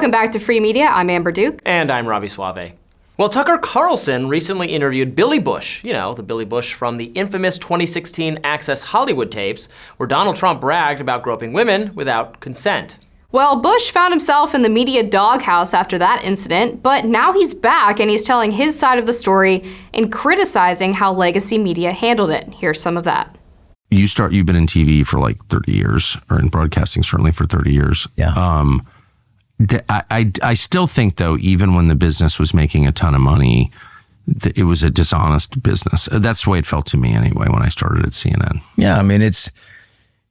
Welcome back to Free Media. I'm Amber Duke. And I'm Robby Soave. Well, Tucker Carlson recently interviewed Billy Bush, the Billy Bush from the infamous 2016 Access Hollywood tapes, where Donald Trump bragged about groping women without consent. Well, Bush found himself in the media doghouse after that incident, but now he's back and he's telling his side of the story and criticizing how legacy media handled it. Here's some of that. You've been in TV for like 30 years, or in broadcasting certainly for 30 years. Yeah. I still think, though, even when the business was making a ton of money, it was a dishonest business. That's the way it felt to me anyway when I started at CNN. Yeah, I mean, it's,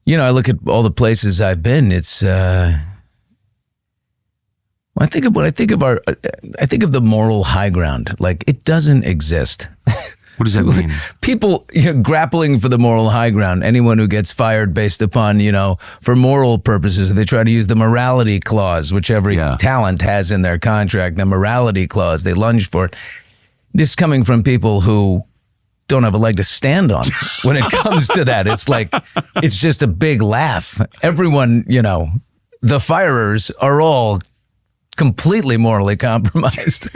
I look at all the places I've been, it's, I think of the moral high ground. Like, it doesn't exist. What does that mean? People grappling for the moral high ground. Anyone who gets fired based upon, for moral purposes, they try to use the morality clause, which every talent has in their contract, the morality clause. They lunge for it. This coming from people who don't have a leg to stand on when it comes to that. It's like, it's just a big laugh. Everyone, the firers are all completely morally compromised.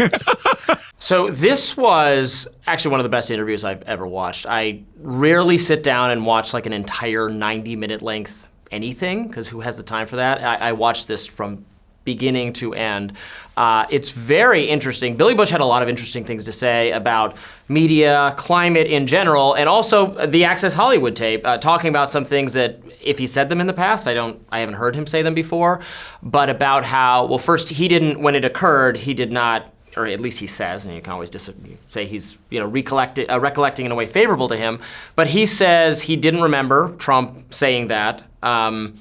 So this was actually one of the best interviews I've ever watched. I rarely sit down and watch like an entire 90-minute length anything, because who has the time for that? I watched this from beginning to end. It's very interesting. Billy Bush had a lot of interesting things to say about media, climate in general, and also the Access Hollywood tape, talking about some things that, if he said them in the past, I haven't heard him say them before, but about how, well, first, when it occurred, he did not, or at least he says, and you can always say he's recollecting in a way favorable to him, but he says he didn't remember Trump saying that.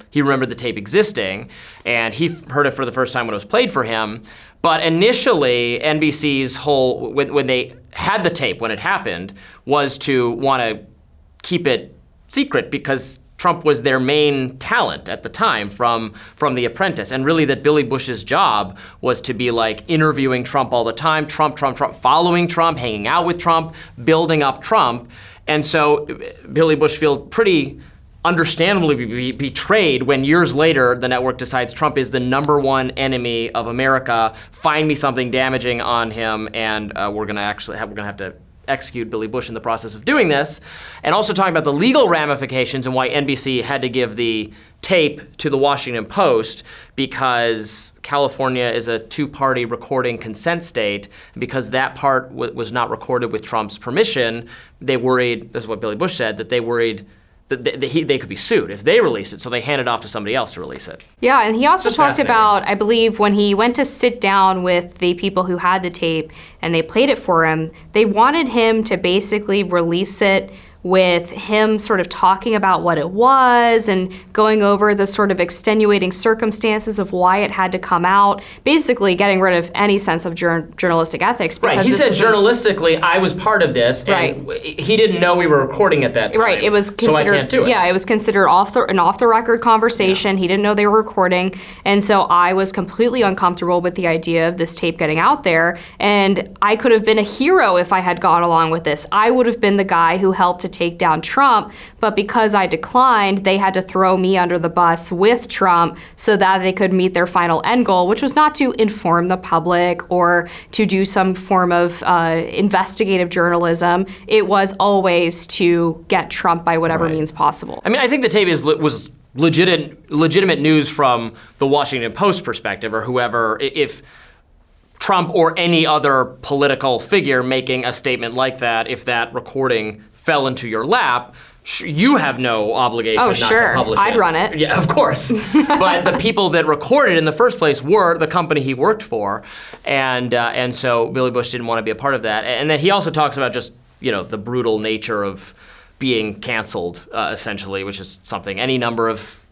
He remembered the tape existing, and he heard it for the first time when it was played for him. But initially, NBC's whole, when they had the tape when it happened, was to want to keep it secret because Trump was their main talent at the time from The Apprentice. And really that Billy Bush's job was to be like interviewing Trump all the time, Trump, following Trump, hanging out with Trump, building up Trump. And so Billy Bush feels pretty understandably betrayed when years later the network decides Trump is the #1 enemy of America, find me something damaging on him, and we're gonna have to execute Billy Bush in the process of doing this. And also talking about the legal ramifications and why NBC had to give the tape to the Washington Post, because California is a two-party recording consent state. And because that part was not recorded with Trump's permission, they worried, this is what Billy Bush said, that they worried that they could be sued if they release it, so they handed off to somebody else to release it. Yeah, and he also talked about, I believe, when he went to sit down with the people who had the tape and they played it for him, they wanted him to basically release it with him sort of talking about what it was and going over the sort of extenuating circumstances of why it had to come out, basically getting rid of any sense of journalistic ethics. Right, he said journalistically, I was part of this, and he didn't know we were recording at that time. Right, it was considered, so I can't do it. Yeah, it was considered an off-the-record conversation. Yeah. He didn't know they were recording, and so I was completely uncomfortable with the idea of this tape getting out there, and I could have been a hero if I had gone along with this. I would have been the guy who helped to take down Trump, but because I declined, they had to throw me under the bus with Trump so that they could meet their final end goal, which was not to inform the public or to do some form of investigative journalism. It was always to get Trump by whatever means possible. I mean, I think the tape was legitimate news from the Washington Post perspective, or whoever, if Trump or any other political figure making a statement like that, if that recording fell into your lap, you have no obligation not to publish it. I'd run it. Yeah, of course. But the people that recorded in the first place were the company he worked for, and so Billy Bush didn't want to be a part of that. And then he also talks about just the brutal nature of being canceled, essentially, which is something any number of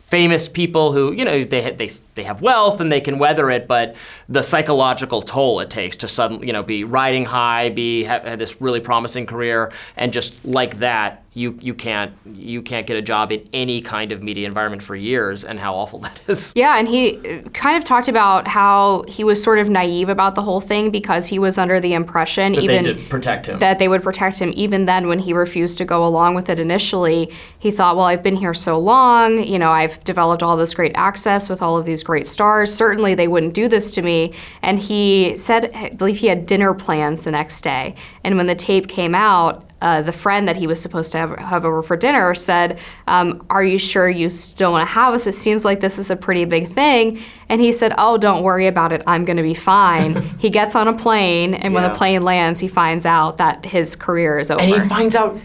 famous people who, they have wealth and they can weather it, but the psychological toll it takes to suddenly, be riding high, have this really promising career, and just like that, you can't get a job in any kind of media environment for years, and how awful that is. Yeah, and he kind of talked about how he was sort of naive about the whole thing because he was under the impression That even they did protect him. that they would protect him. Even then, when he refused to go along with it initially, he thought, well, I've been here so long, I've developed all this great access with all of these great stars. Certainly they wouldn't do this to me. And he said, I believe he had dinner plans the next day. And when the tape came out, the friend that he was supposed to have over for dinner said, are you sure you still want to have us? It seems like this is a pretty big thing. And he said, oh, don't worry about it. I'm going to be fine. He gets on a plane, and when the plane lands, he finds out that his career is over. And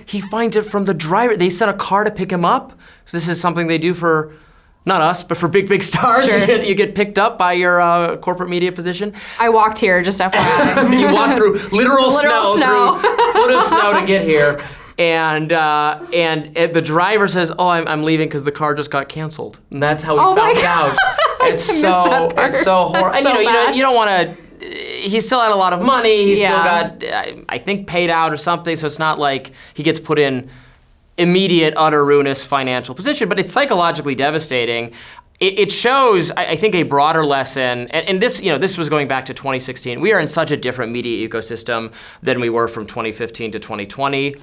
he finds it from the driver. They sent a car to pick him up. So this is something they do for, not us, but for big stars. Sure. You get picked up by your corporate media position. I walked here, just FYI. You walk through literal snow, snow. through foot of snow to get here. And the driver says, "Oh, I'm leaving because the car just got canceled." And that's how he found out. It's so horrible. And you don't want to. He still had a lot of money. He still got, I think, paid out or something. So it's not like he gets put in immediate, utter ruinous financial position. But it's psychologically devastating. It shows, I think, a broader lesson, and this, this was going back to 2016. We are in such a different media ecosystem than we were from 2015 to 2020.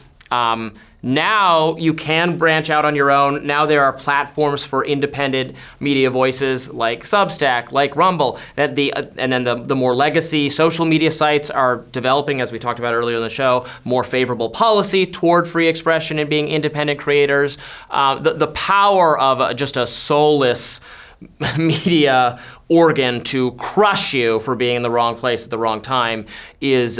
Now you can branch out on your own. Now there are platforms for independent media voices like Substack, like Rumble. And then the more legacy social media sites are developing, as we talked about earlier in the show, more favorable policy toward free expression and being independent creators. The power of just a soulless media organ to crush you for being in the wrong place at the wrong time is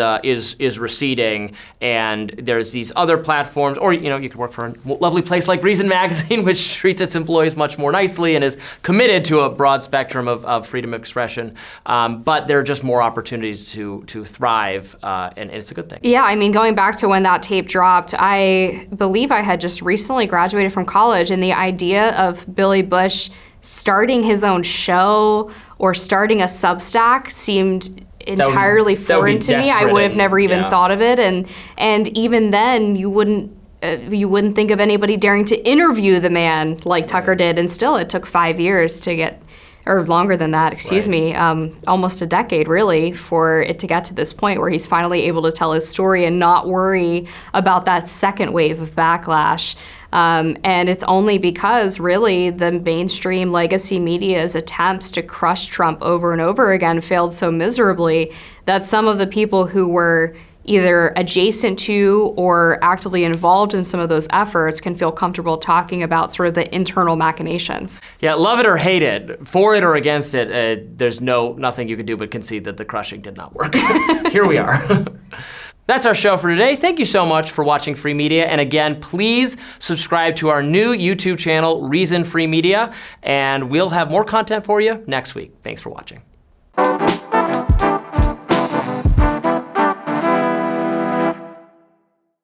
receding. And there's these other platforms, or you could work for a lovely place like Reason Magazine, which treats its employees much more nicely and is committed to a broad spectrum of freedom of expression. But there are just more opportunities to thrive, and it's a good thing. Yeah, I mean, going back to when that tape dropped, I believe I had just recently graduated from college, and the idea of Billy Bush starting his own show or starting a Substack seemed entirely foreign to me. I would have never even thought of it, and even then you wouldn't think of anybody daring to interview the man like Tucker did, and still it took 5 years to get, or longer than that, excuse me, almost a decade really, for it to get to this point where he's finally able to tell his story and not worry about that second wave of backlash. And it's only because really the mainstream legacy media's attempts to crush Trump over and over again failed so miserably that some of the people who were either adjacent to or actively involved in some of those efforts can feel comfortable talking about sort of the internal machinations. Yeah, love it or hate it, for it or against it, there's nothing you can do but concede that the crushing did not work. Here we are. That's our show for today. Thank you so much for watching Free Media. And again, please subscribe to our new YouTube channel, Reason Free Media, and we'll have more content for you next week. Thanks for watching.